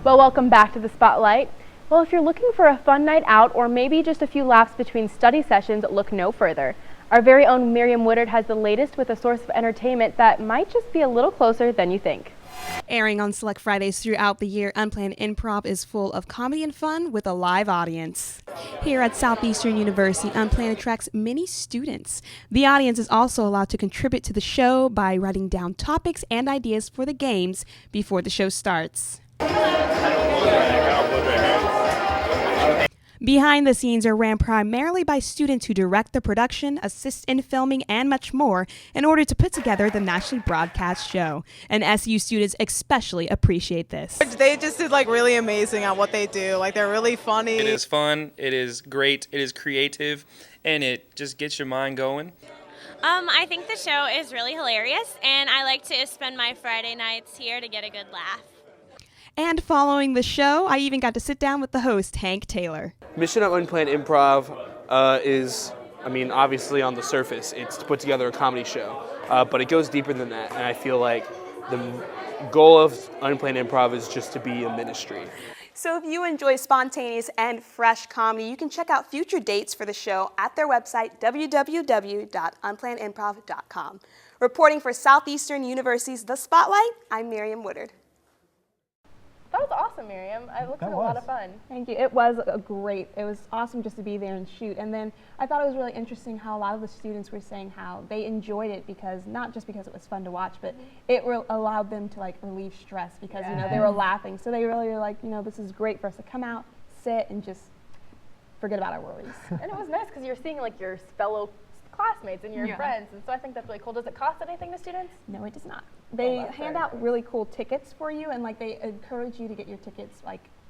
Well, welcome back to the Spotlight. Well, if you're looking for a fun night out or maybe just a few laughs between study sessions, look no further. Our very own Miriam Woodard has the latest with a source of entertainment that might just be a little closer than you think. Airing on select Fridays throughout the year, Unplanned Improv is full of comedy and fun with a live audience. Here at Southeastern University, Unplanned attracts many students. The audience is also allowed to contribute to the show by writing down topics and ideas for the games before the show starts. Behind the scenes are ran primarily by students who direct the production, assist in filming, and much more in order to put together the nationally broadcast show. And SU students especially appreciate this. They just did really amazing at what they do. They're really funny. It is fun, it is great, it is creative, and it just gets your mind going. I think the show is really hilarious, and I like to spend my Friday nights here to get a good laugh. And following the show, I even got to sit down with the host, Hank Taylor. Mission of Unplanned Improv is, obviously on the surface, it's to put together a comedy show, but it goes deeper than that, and I feel like the goal of Unplanned Improv is just to be a ministry. So if you enjoy spontaneous and fresh comedy, you can check out future dates for the show at their website, www.unplannedimprov.com. Reporting for Southeastern University's The Spotlight, I'm Miriam Woodard. That was awesome, Miriam. It looked like a lot of fun. Thank you. It was great. It was awesome just to be there and shoot. And then I thought it was really interesting how a lot of the students were saying how they enjoyed it because, not just because it was fun to watch, but it allowed them to relieve stress because, they were laughing. So they really were like, this is great for us to come out, sit, and just forget about our worries. And it was nice because you're seeing your fellow classmates and your friends, and so I think that's really cool. Does it cost anything to students? No, it does not. They hand out really cool tickets for you, and they encourage you to get your tickets.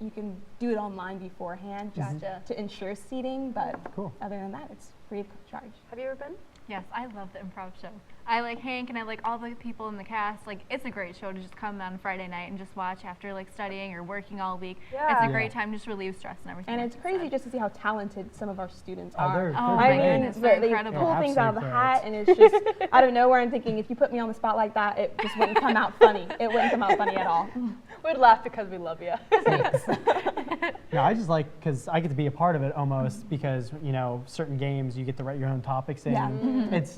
You can do it online beforehand just to ensure seating, but other than that, it's free of charge. Have you ever been? Yes, I love the improv show. I like Hank and I like all the people in the cast. It's a great show to just come on Friday night and just watch after studying or working all week. Yeah. It's a great time to just relieve stress and everything. And it's crazy just to see how talented some of our students are. They're incredible. They pull things out of the hat, and it's just out of nowhere. I'm thinking if you put me on the spot like that, it just wouldn't come out funny. It wouldn't come out funny at all. We'd laugh because we love you. No, I just because I get to be a part of it almost because, certain games you get to write your own topics in. Yeah.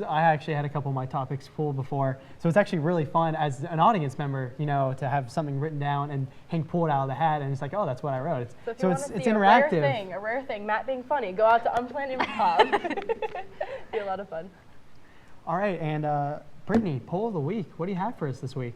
I actually had a couple of my topics pulled before. So it's actually really fun as an audience member, to have something written down and Hank pull it out of the hat and it's oh, that's what I wrote. So it's A interactive. rare thing, Matt being funny, go out to Unplanned Improv. Be a lot of fun. All right, and Brittany, poll of the week. What do you have for us this week?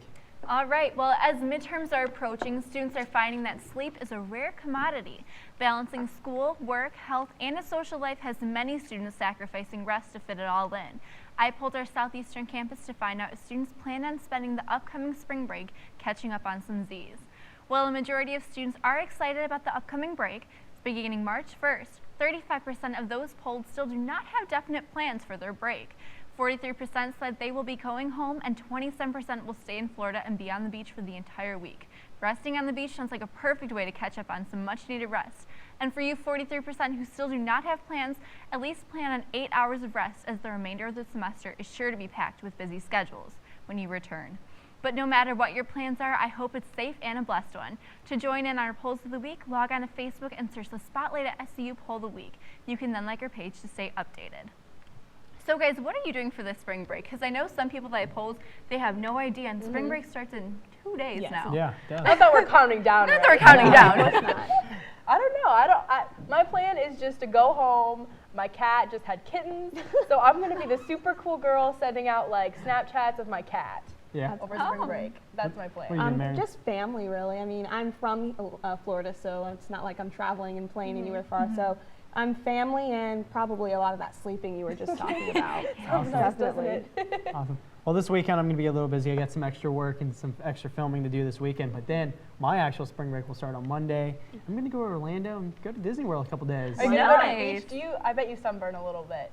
All right, well, as midterms are approaching, students are finding that sleep is a rare commodity. Balancing school, work, health, and a social life has many students sacrificing rest to fit it all in. I polled our Southeastern campus to find out if students plan on spending the upcoming spring break catching up on some Z's. While a majority of students are excited about the upcoming break, beginning March 1st, 35% of those polled still do not have definite plans for their break. 43% said they will be going home, and 27% will stay in Florida and be on the beach for the entire week. Resting on the beach sounds like a perfect way to catch up on some much-needed rest. And for you 43% who still do not have plans, at least plan on 8 hours of rest, as the remainder of the semester is sure to be packed with busy schedules when you return. But no matter what your plans are, I hope it's safe and a blessed one. To join in our polls of the week, log on to Facebook and search the Spotlight at SCU Poll of the Week. You can then like our page to stay updated. So guys, what are you doing for this spring break? Because I know some people that I polled, they have no idea, and spring break starts in 2 days now. Yeah, I thought we're counting down. Not that we're counting down. I don't know. My plan is just to go home. My cat just had kittens, so I'm going to be the super cool girl sending out Snapchats of my cat. Yeah. Over spring break. That's my plan. Just family, really. I'm from Florida, so it's not like I'm traveling and playing anywhere far. So I'm family and probably a lot of that sleeping you were just talking about. Awesome. Definitely. Awesome. Well, this weekend I'm going to be a little busy. I got some extra work and some extra filming to do this weekend, but then my actual spring break will start on Monday. I'm going to go to Orlando and go to Disney World a couple days. Are you going to the beach? I bet you sunburn a little bit.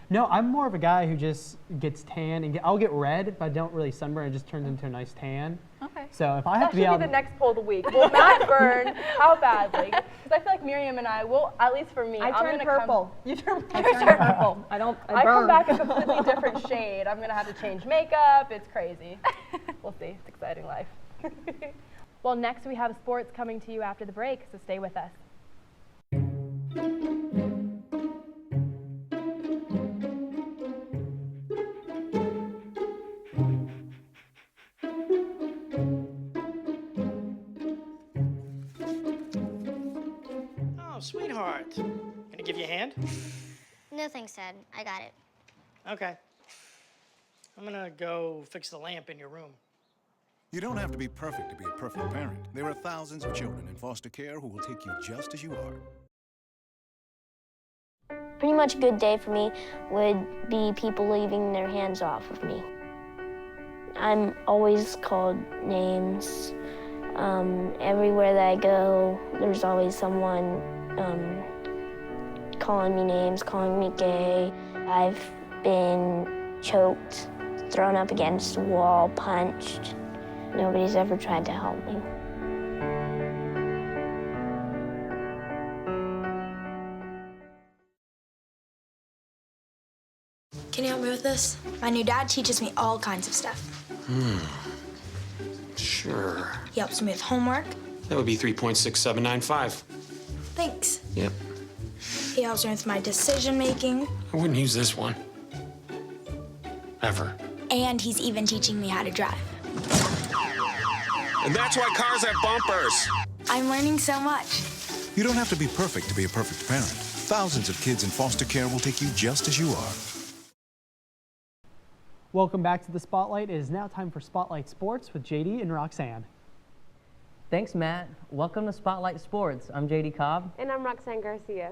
No, I'm more of a guy who just gets tan and I'll get red, but I don't really sunburn. It just turns into a nice tan. Okay. So if I have to be That out, should be the next poll of the week. Will Matt burn? How badly? Because I feel like Miriam and I will, at least for me, I turn purple. You turn I turn purple. I come back a completely different shade. I'm gonna have to change makeup. It's crazy. We'll see. It's exciting life. Well, next we have sports coming to you after the break, so stay with us. Oh, sweetheart. Gonna give you a hand? No thanks, Dad. I got it. Okay. I'm gonna go fix the lamp in your room. You don't have to be perfect to be a perfect parent. There are thousands of children in foster care who will take you just as you are. Pretty much a good day for me would be people leaving their hands off of me. I'm always called names. Everywhere that I go, there's always someone calling me names, calling me gay. I've been choked, thrown up against the wall, punched. Nobody's ever tried to help me. Can you help me with this? My new dad teaches me all kinds of stuff. Sure. He helps me with homework. That would be 3.6795. Thanks. Yep. He helps me with my decision making. I wouldn't use this one. Ever. And he's even teaching me how to drive. And that's why cars have bumpers. I'm learning so much. You don't have to be perfect to be a perfect parent. Thousands of kids in foster care will take you just as you are. Welcome back to the Spotlight. It is now time for Spotlight Sports with JD and Roxanne. Thanks, Matt. Welcome to Spotlight Sports. I'm JD Cobb. And I'm Roxanne Garcia.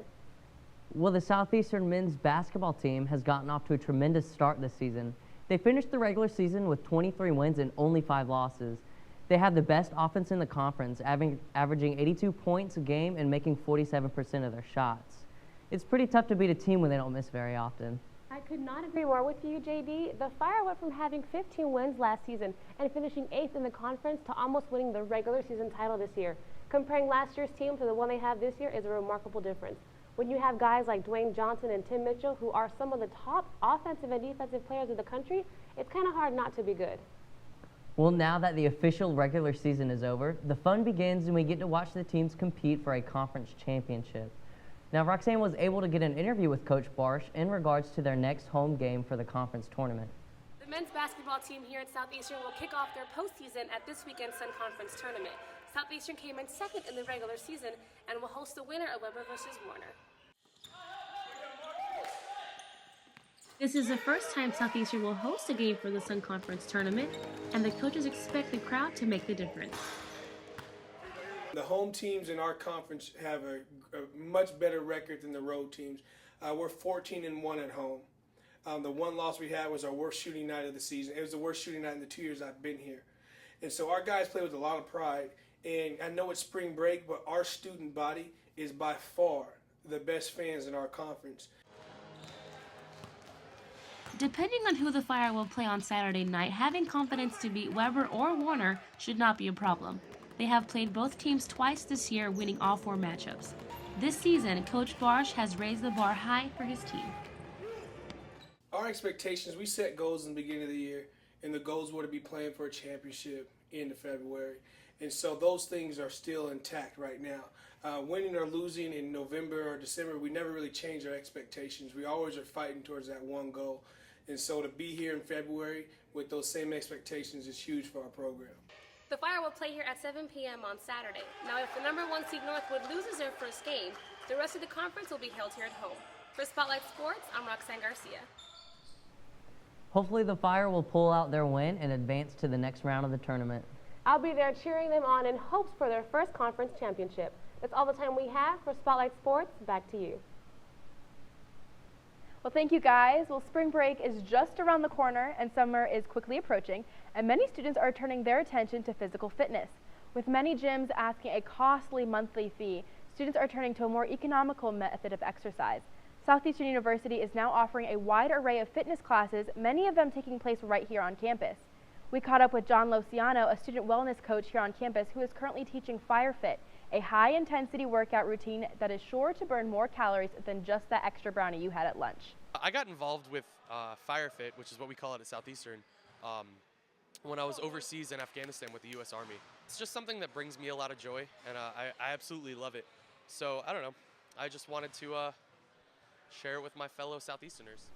Well, the Southeastern men's basketball team has gotten off to a tremendous start this season. They finished the regular season with 23 wins and only 5 losses. They have the best offense in the conference, averaging 82 points a game and making 47% of their shots. It's pretty tough to beat a team when they don't miss very often. I could not agree more with you, JD. The Fire went from having 15 wins last season and finishing 8th in the conference to almost winning the regular season title this year. Comparing last year's team to the one they have this year is a remarkable difference. When you have guys like Dwayne Johnson and Tim Mitchell, who are some of the top offensive and defensive players of the country, it's kind of hard not to be good. Well, now that the official regular season is over, the fun begins and we get to watch the teams compete for a conference championship. Now, Roxanne was able to get an interview with Coach Barsh in regards to their next home game for the conference tournament. The men's basketball team here at Southeastern will kick off their postseason at this weekend's Sun Conference tournament. Southeastern came in second in the regular season and will host the winner of Weber versus Warner. This is the first time Southeastern will host a game for the Sun Conference tournament, and the coaches expect the crowd to make the difference. The home teams in our conference have a much better record than the road teams. We're 14-1 at home. The one loss we had was our worst shooting night of the season. It was the worst shooting night in the 2 years I've been here. And so our guys play with a lot of pride. And I know it's spring break, but our student body is by far the best fans in our conference. Depending on who the Fire will play on Saturday night, having confidence to beat Weber or Warner should not be a problem. They have played both teams twice this year, winning all 4 matchups. This season, Coach Barsh has raised the bar high for his team. Our expectations, we set goals in the beginning of the year, and the goals were to be playing for a championship end of February. And so those things are still intact right now. Winning or losing in November or December, we never really change our expectations. We always are fighting towards that one goal. And so to be here in February with those same expectations is huge for our program. The Fire will play here at 7 p.m. on Saturday. Now, if the number 1 seed Northwood loses their first game, the rest of the conference will be held here at home. For Spotlight Sports, I'm Roxanne Garcia. Hopefully the Fire will pull out their win and advance to the next round of the tournament. I'll be there cheering them on in hopes for their first conference championship. That's all the time we have for Spotlight Sports. Back to you. Well, thank you guys. Well, spring break is just around the corner and summer is quickly approaching, and many students are turning their attention to physical fitness. With many gyms asking a costly monthly fee, students are turning to a more economical method of exercise. Southeastern University is now offering a wide array of fitness classes, many of them taking place right here on campus. We caught up with John Lociano, a student wellness coach here on campus who is currently teaching FireFit, a high-intensity workout routine that is sure to burn more calories than just that extra brownie you had at lunch. I got involved with FireFit, which is what we call it at Southeastern, when I was overseas in Afghanistan with the U.S. Army. It's just something that brings me a lot of joy, and I absolutely love it. So I don't know, I just wanted to share it with my fellow Southeasterners.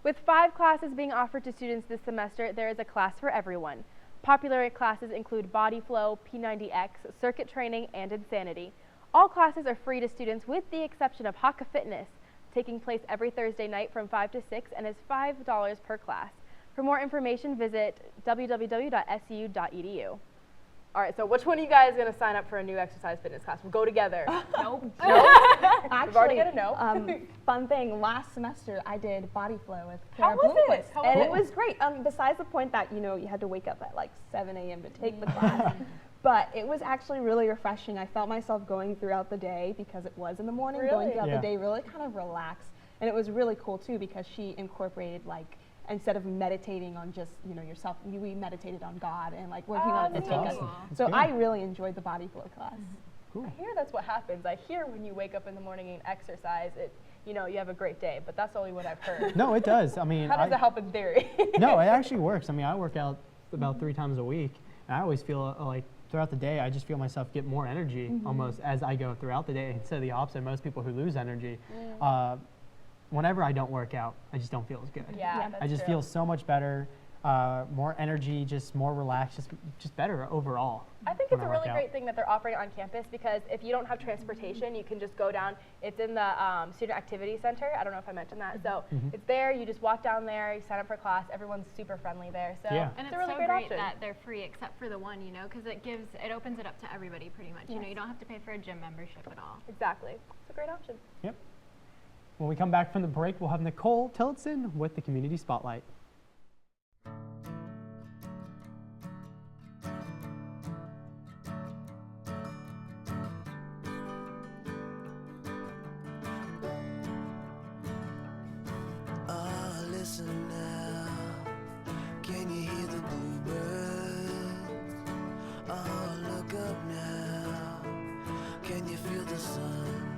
With 5 classes being offered to students this semester, there is a class for everyone. Popular classes include Body Flow, P90X, Circuit Training, and Insanity. All classes are free to students with the exception of Haka Fitness, taking place every Thursday night from 5 to 6 and is $5 per class. For more information, visit www.su.edu. All right, so which one of you guys is going to sign up for a new exercise fitness class? We'll go together. Nope. Actually, we've already got a no. Fun thing, last semester I did Body Flow with How Kara was it? Bloomquist, and it was great. Besides the point that, you know, you had to wake up at like 7 a.m. to take the class, but it was actually really refreshing. I felt myself going throughout the day because it was in the morning, going throughout the day really kind of relaxed. And it was really cool too because she incorporated, like, instead of meditating on just, you know, yourself, we meditated on God and like where He wanted to take us. So I really enjoyed the Body Flow class. I hear that's what happens. I hear when you wake up in the morning and exercise, you know, you have a great day, but that's only what I've heard. No, it does. I mean, how does it help in theory? No, it actually works. I mean, I work out about 3 times a week, and I always feel like throughout the day, I just feel myself get more energy almost as I go throughout the day, instead of the opposite. Most people who lose energy, whenever I don't work out, I just don't feel as good. Yeah, I just feel so much better, more energy, just more relaxed, just better overall. I think it's a really great thing that they're offering on campus because if you don't have transportation, you can just go down. It's in the Student Activity Center. I don't know if I mentioned that. So it's there. You just walk down there. You sign up for class. Everyone's super friendly there. So And it's a really so great great option. that they're free except for the one, you know, because it opens it up to everybody pretty much. You know, you don't have to pay for a gym membership at all. Exactly. It's a great option. Yep. When we come back from the break, we'll have Nicole Tillotson with the Community Spotlight. Listen now, can you hear the bluebirds? Oh, look up now, can you feel the sun?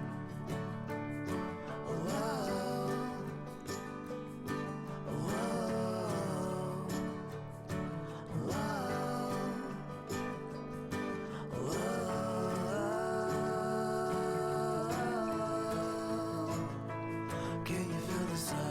Can you feel the sun?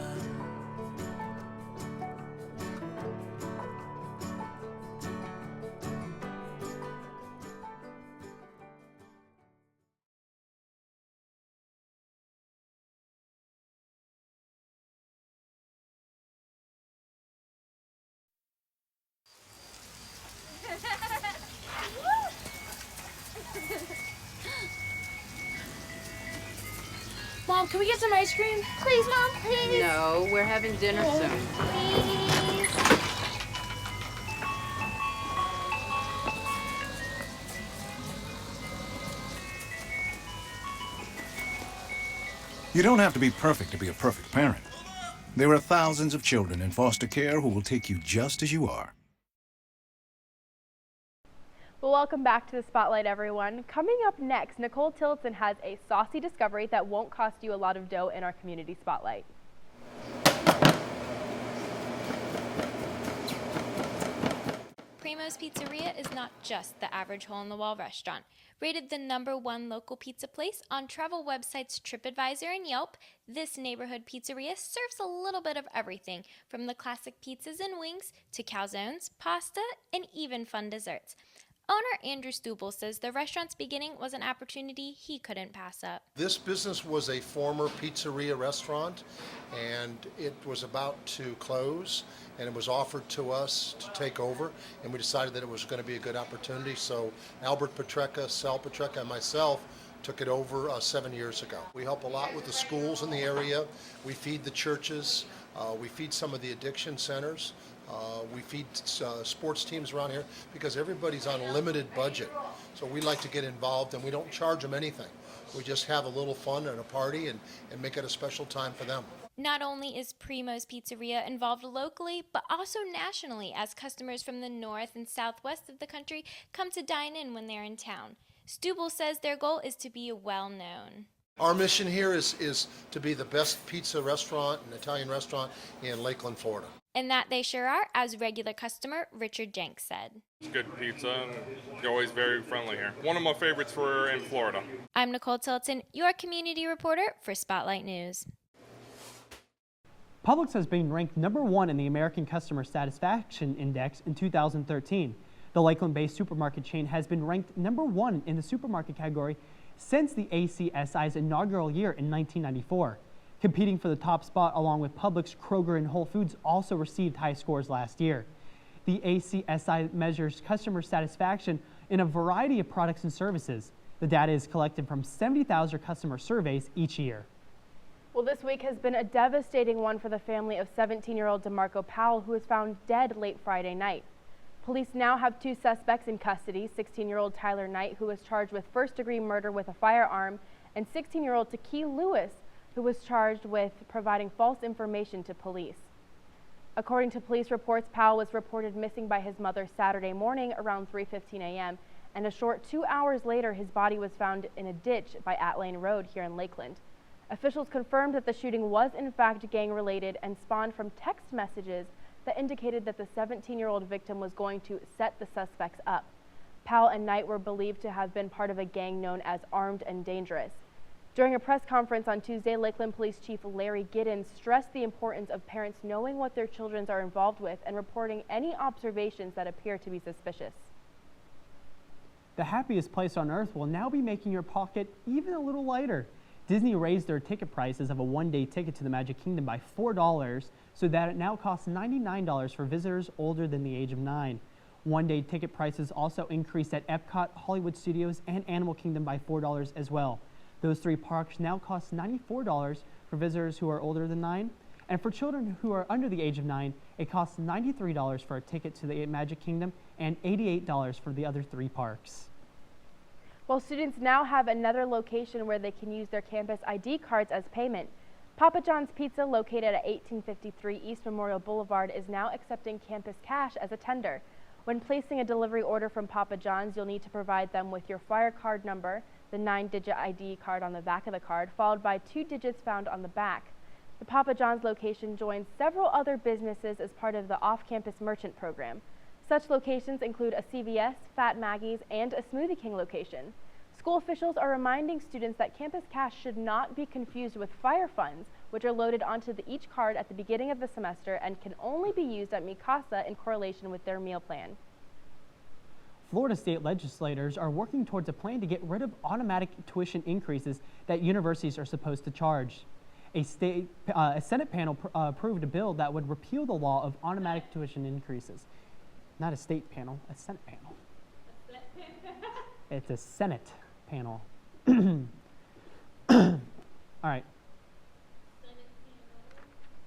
Mom, can we get some ice cream? Please, Mom, please. No, we're having dinner soon. Please. You don't have to be perfect to be a perfect parent. There are thousands of children in foster care who will take you just as you are. Well, welcome back to the Spotlight, everyone. Coming up next, Nicole Tillotson has a saucy discovery that won't cost you a lot of dough in our Community Spotlight. Primo's Pizzeria is not just the average hole-in-the-wall restaurant. Rated the #1 local pizza place on travel websites TripAdvisor and Yelp, this neighborhood pizzeria serves a little bit of everything, from the classic pizzas and wings to calzones, pasta, and even fun desserts. Owner Andrew Stubel says the restaurant's beginning was an opportunity he couldn't pass up. This business was a former pizzeria restaurant, and it was about to close, and it was offered to us to take over, and we decided that it was going to be a good opportunity. So Albert Petrecka, Sal Petrecka, and myself took it over 7 years ago. We help a lot with the schools in the area. We feed the churches. We feed some of the addiction centers. We feed sports teams around here because everybody's on a limited budget. So we like to get involved, and we don't charge them anything. We just have a little fun and a party and make it a special time for them. Not only is Primo's Pizzeria involved locally, but also nationally, as customers from the north and southwest of the country come to dine in when they're in town. Stubel says their goal is to be well known. Our mission here is to be the best pizza restaurant and Italian restaurant in Lakeland, Florida. And that they sure are, as regular customer Richard Jenks said. It's good pizza, and they're always very friendly here. One of my favorites in Florida. I'm Nicole Tilton, your community reporter for Spotlight News. Publix has been ranked #1 in the American Customer Satisfaction Index in 2013. The Lakeland-based supermarket chain has been ranked #1 in the supermarket category since the ACSI's inaugural year in 1994. Competing for the top spot along with Publix, Kroger, and Whole Foods also received high scores last year. The ACSI measures customer satisfaction in a variety of products and services. The data is collected from 70,000 customer surveys each year. Well, this week has been a devastating one for the family of 17-year-old DeMarco Powell, who was found dead late Friday night. Police now have 2 suspects in custody, 16-year-old Tyler Knight, who was charged with first-degree murder with a firearm, and 16-year-old Takee Lewis, who was charged with providing false information to police. According to police reports, Powell was reported missing by his mother Saturday morning around 3:15 a.m., and a short 2 hours later, his body was found in a ditch by Atlane Road here in Lakeland. Officials confirmed that the shooting was in fact gang-related and spawned from text messages that indicated that the 17-year-old victim was going to set the suspects up. Powell and Knight were believed to have been part of a gang known as Armed and Dangerous. During a press conference on Tuesday, Lakeland Police Chief Larry Giddens stressed the importance of parents knowing what their children are involved with and reporting any observations that appear to be suspicious. The happiest place on earth will now be making your pocket even a little lighter. Disney raised their ticket prices of a one-day ticket to the Magic Kingdom by $4, so that it now costs $99 for visitors older than the age of 9. One-day ticket prices also increased at Epcot, Hollywood Studios, and Animal Kingdom by $4 as well. Those 3 parks now cost $94 for visitors who are older than 9, and for children who are under the age of 9, it costs $93 for a ticket to the Magic Kingdom and $88 for the other 3 parks. Well, students now have another location where they can use their campus ID cards as payment. Papa John's Pizza, located at 1853 East Memorial Boulevard, is now accepting campus cash as a tender. When placing a delivery order from Papa John's, you'll need to provide them with your flyer card number, the 9-digit ID card on the back of the card, followed by 2 digits found on the back. The Papa John's location joins several other businesses as part of the off-campus merchant program. Such locations include a CVS, Fat Maggie's, and a Smoothie King location. School officials are reminding students that campus cash should not be confused with fire funds, which are loaded onto each card at the beginning of the semester and can only be used at Mi Casa in correlation with their meal plan. Florida state legislators are working towards a plan to get rid of automatic tuition increases that universities are supposed to charge. A Senate panel approved a bill that would repeal the law of automatic tuition increases. Not a state panel, a Senate panel. It's a Senate panel. All right.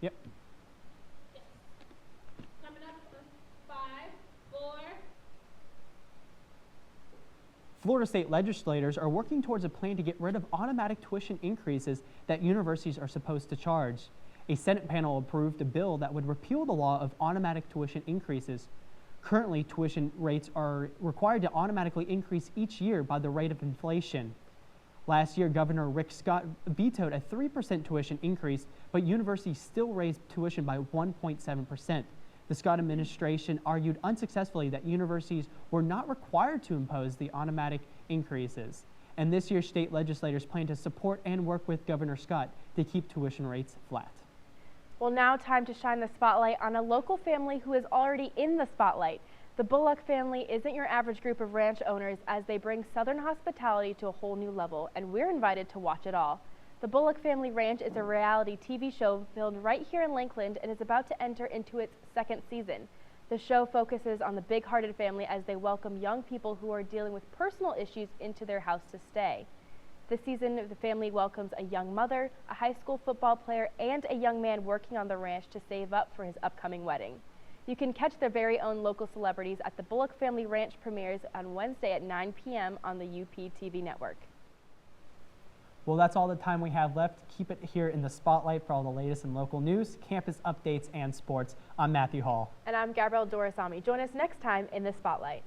Yep. Coming up for 5, 4. Florida state legislators are working towards a plan to get rid of automatic tuition increases that universities are supposed to charge. A Senate panel approved a bill that would repeal the law of automatic tuition increases. Currently, tuition rates are required to automatically increase each year by the rate of inflation. Last year, Governor Rick Scott vetoed a 3% tuition increase, but universities still raised tuition by 1.7%. The Scott administration argued unsuccessfully that universities were not required to impose the automatic increases. And this year, state legislators plan to support and work with Governor Scott to keep tuition rates flat. Well, now time to shine the spotlight on a local family who is already in the spotlight. The Bullock family isn't your average group of ranch owners, as they bring Southern hospitality to a whole new level, and we're invited to watch it all. The Bullock Family Ranch is a reality TV show filmed right here in Lakeland and is about to enter into its 2nd season. The show focuses on the big-hearted family as they welcome young people who are dealing with personal issues into their house to stay. This season, the family welcomes a young mother, a high school football player, and a young man working on the ranch to save up for his upcoming wedding. You can catch their very own local celebrities at the Bullock Family Ranch premieres on Wednesday at 9 p.m. on the UP TV network. Well, that's all the time we have left. Keep it here in the spotlight for all the latest in local news, campus updates, and sports. I'm Matthew Hall. And I'm Gabrielle Dorisami. Join us next time in the Spotlight.